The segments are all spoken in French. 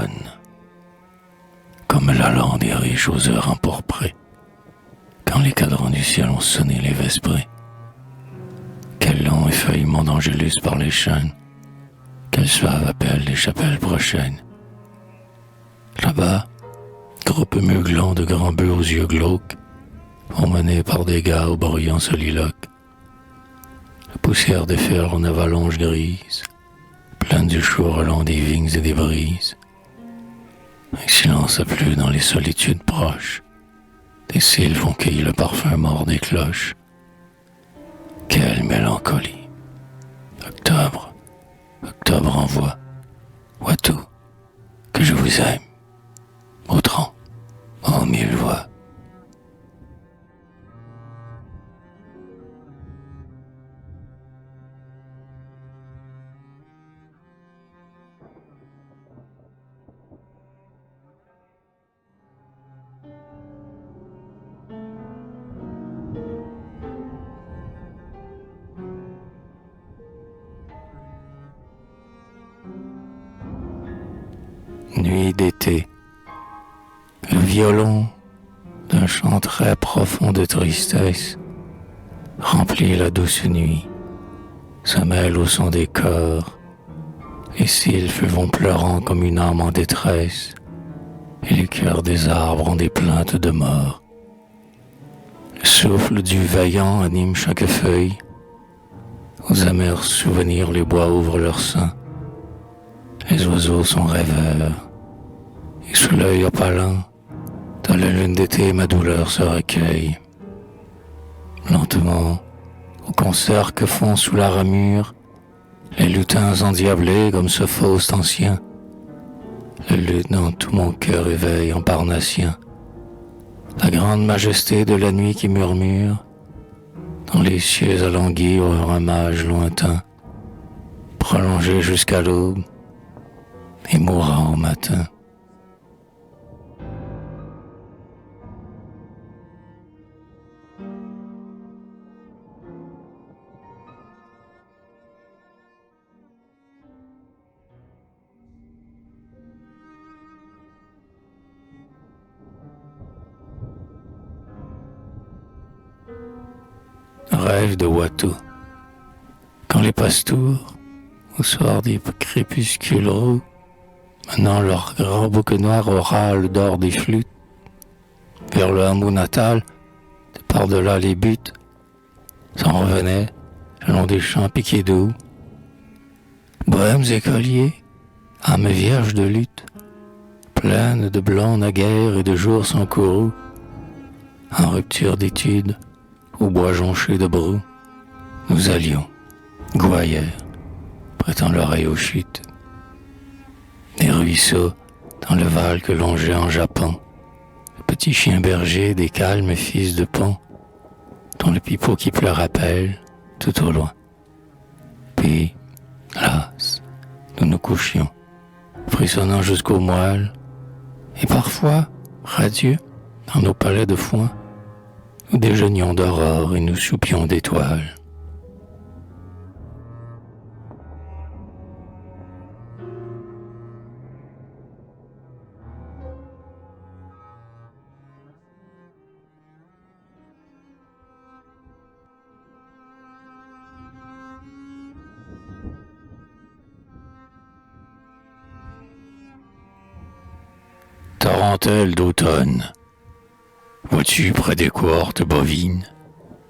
d'automne, comme la lande des riches aux heures empourprées, quand les cadrans du ciel ont sonné les vesprées. Quel long effeuillement d'angélus par les chênes, quel suave appel des chapelles prochaines. Là-bas, groupe meuglant de grands bœufs aux yeux glauques, emmenés par des gars aux bruyants soliloques. La poussière déferle en avalanche grise, pleine du chaud relent des vignes et des brises. Un silence a plu dans les solitudes proches, des cils font cueillir le parfum mort des cloches. Quelle mélancolie! Octobre, octobre envoie, Watou, que je vous aime, Autran, en mille voix. Nuit d'été, le violon d'un chant très profond de tristesse remplit la douce nuit, se mêle au son des cors, les sylphes vont pleurant comme une âme en détresse, et les cœurs des arbres ont des plaintes de mort. Le souffle du vaillant anime chaque feuille, aux amers souvenirs les bois ouvrent leur sein. Les oiseaux sont rêveurs, et sous l'œil opalant, dans la lune d'été, ma douleur se recueille. Lentement, au concert que font sous la ramure, les lutins endiablés comme ce Faust ancien, le luth dans tout mon cœur éveille en parnassien, la grande majesté de la nuit qui murmure, dans les cieux alanguis un mage lointain, prolongé jusqu'à l'aube, et mourra au matin. Rêve de Watou. Quand les pastours, au soir des crépuscules roux, menant leur grand bouc noir au râle d'or des flûtes, vers le hameau natal, de par-delà les buttes, s'en revenaient, le long des champs piqués d'eau. Bohèmes écoliers, âmes vierges de lutte, pleines de blancs naguère et de jours sans courroux, en rupture d'études, au bois jonché de brou, nous allions, gouaillères, prêtant l'oreille aux chutes. Des ruisseaux dans le val que longeait en Japon, le petit chien berger des calmes fils de pont, dont le pipeau qui pleure appelle tout au loin. Puis, las, nous nous couchions, frissonnant jusqu'aux moelles, et parfois, radieux, dans nos palais de foin, nous déjeunions d'aurore et nous soupions d'étoiles. Tarentelle d'automne, vois-tu près des cohortes bovines,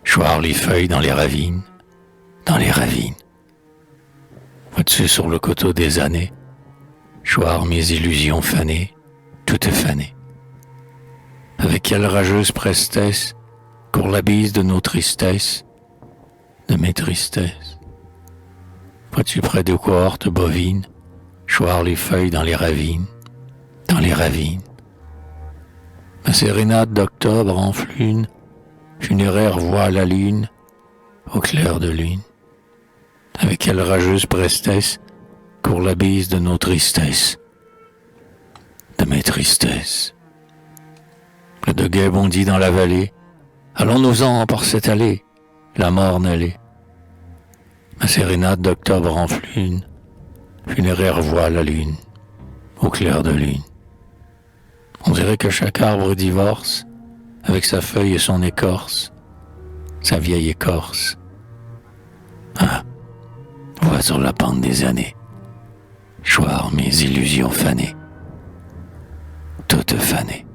choir les feuilles dans les ravines, vois-tu sur le coteau des années, choir mes illusions fanées, toutes fanées. Avec quelle rageuse prestesse court la bise de nos tristesses, de mes tristesses. Vois-tu près des cohortes bovines, choir les feuilles dans les ravines, Ma sérénade d'octobre enfle une funéraire voix à la lune, au clair de lune. Avec quelle rageuse prestesse court la bise de nos tristesses, de mes tristesses. Le de guet bondit dans la vallée, allons-nous-en par cette allée, la morne allée. Ma sérénade d'octobre enfle une funéraire voix à la lune, au clair de lune. On dirait que chaque arbre divorce avec sa feuille et son écorce, sa vieille écorce. Ah, vois sur la pente des années, choir mes illusions fanées, toutes fanées.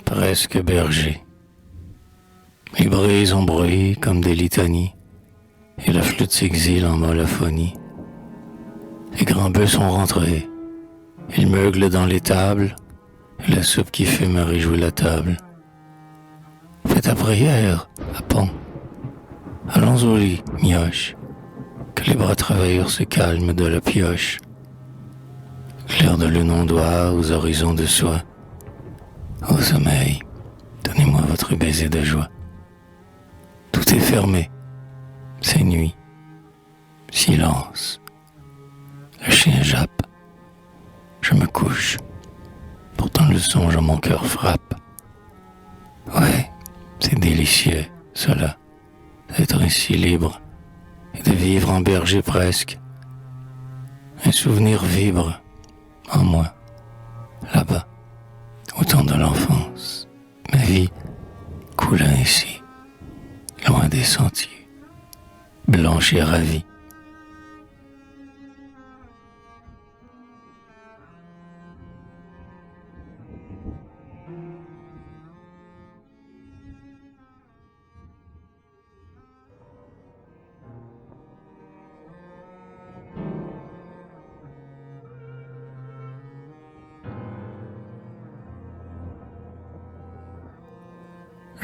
Presque berger. Les brises ont bruit comme des litanies, et la flûte s'exile en molophonie. Les grands bœufs sont rentrés, ils meuglent dans les tables, et la soupe qui fume a réjoui la table. Faites ta prière, à pont. Allons au lit, mioche, que les bras travailleurs se calment de la pioche. Clair de lune ondoie aux horizons de soie. Au sommeil, donnez-moi votre baiser de joie. Tout est fermé, c'est nuit, silence. Le chien jappe, je me couche, pourtant le songe en mon cœur frappe. Ouais, c'est délicieux, cela, d'être ainsi libre et de vivre en berger presque. Un souvenir vibre en moi, là-bas. Au temps de l'enfance, ma vie coula ainsi, loin des sentiers, blanche et ravie.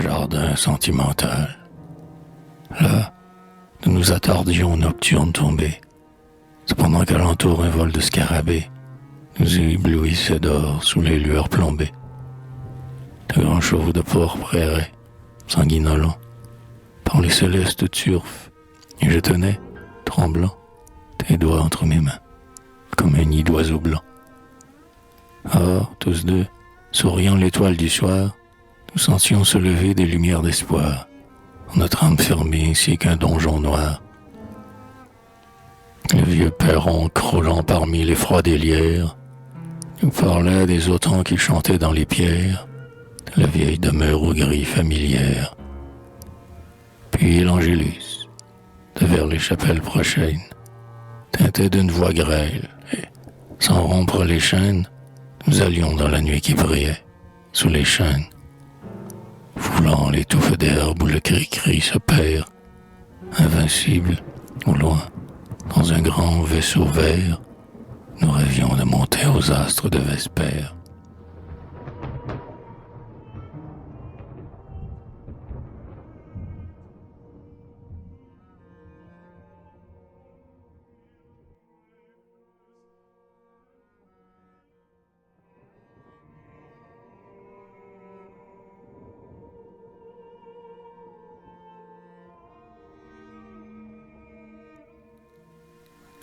Jardin sentimental. Là, nous nous attardions aux nocturnes tombées, cependant qu'alentour un vol de scarabées nous éblouissait d'or sous les lueurs plombées. De grands chevaux de pourpre erraient, sanguinolents, par les célestes turfs, et je tenais, tremblant, tes doigts entre mes mains, comme un nid d'oiseaux blancs. Or, tous deux, souriant l'étoile du soir, nous sentions se lever des lumières d'espoir, en notre âme fermée ainsi qu'un donjon noir. Le vieux perron croulant parmi les froides lierres nous parlait des autans qui chantaient dans les pierres, de la vieille demeure aux grilles familières. Puis l'Angélus, de vers les chapelles prochaines, teintait d'une voix grêle, et, sans rompre les chaînes, nous allions dans la nuit qui brillait, sous les chênes. Foulant les touffes d'herbe où le cri-cri se perd, invincible, au loin, dans un grand vaisseau vert, nous rêvions de monter aux astres de Vespère.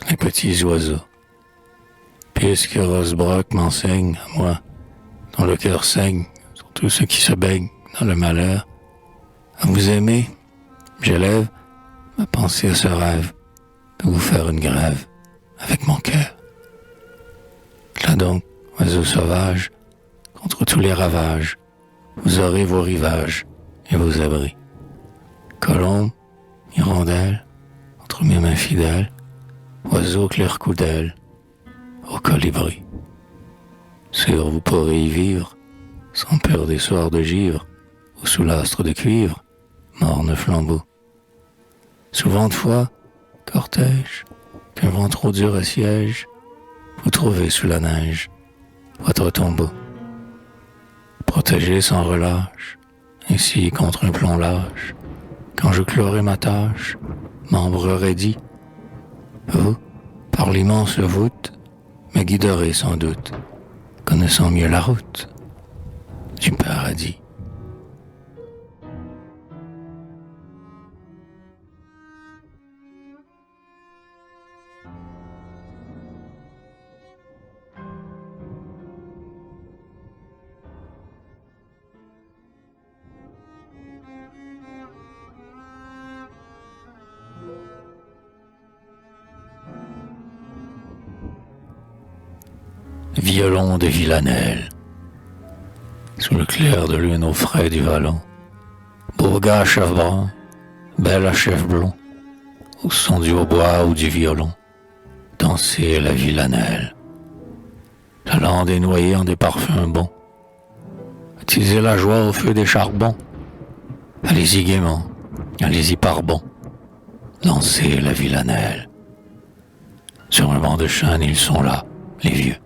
Les petits oiseaux. Puisque Rosebrock m'enseigne, à moi, dont le cœur saigne, sur tous ceux qui se baignent dans le malheur, à vous aimer, j'élève ma pensée à ce rêve de vous faire une grève avec mon cœur. Là donc, oiseaux sauvages, contre tous les ravages, vous aurez vos rivages et vos abris. Colombes, hirondelles, entre mes mains fidèles, oiseaux clair-coup d'ailes, au colibri. Sûr, vous pourrez y vivre, sans peur des soirs de givre, ou sous l'astre de cuivre, morne flambeau. Souvent de fois, cortège, qu'un vent trop dur assiège, vous trouvez sous la neige, votre tombeau. Protégé sans relâche, ainsi contre un plomb lâche, quand je clorai ma tâche, membre raidi, vous, par l'immense voûte, me guiderez sans doute, connaissant mieux la route du paradis. violon de Villanelle. Sous le clair de lune au frais du vallon, beau gars à chef brun, belle à chef blond, au son du hautbois ou du violon, danser la Villanelle. La lande est noyée en des parfums bons, attiser la joie au feu des charbons. Allez-y gaiement, allez-y par bon, dansez la Villanelle. Sur un banc de chêne, ils sont là, les vieux,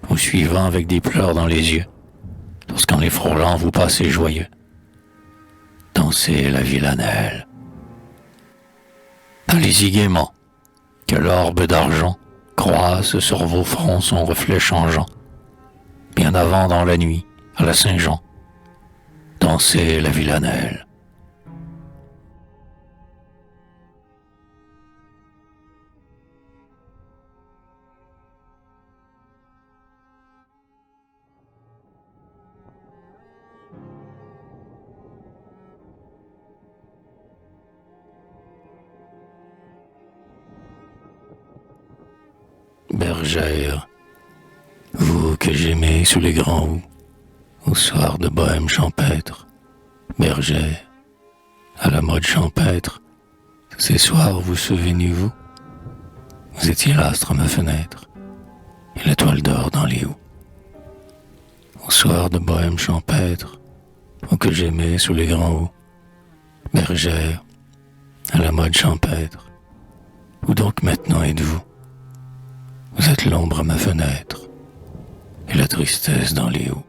vous suivant avec des pleurs dans les yeux, lorsqu'en les frôlant vous passez joyeux. Dansez la Villanelle. Allez-y gaiement, que l'orbe d'argent croise sur vos fronts son reflet changeant. Bien avant dans la nuit, à la Saint-Jean, dansez la Villanelle. Bergère, vous que j'aimais sous les grands houes, au soir de bohème champêtre, bergère, à la mode champêtre, ces soirs vous souvenez-vous, vous étiez l'astre à ma fenêtre, et l'étoile d'or dans les houes. Au soir de bohème champêtre, vous que j'aimais sous les grands houes, bergère, à la mode champêtre, où donc maintenant êtes-vous? Vous êtes l'ombre à ma fenêtre et la tristesse dans les houes.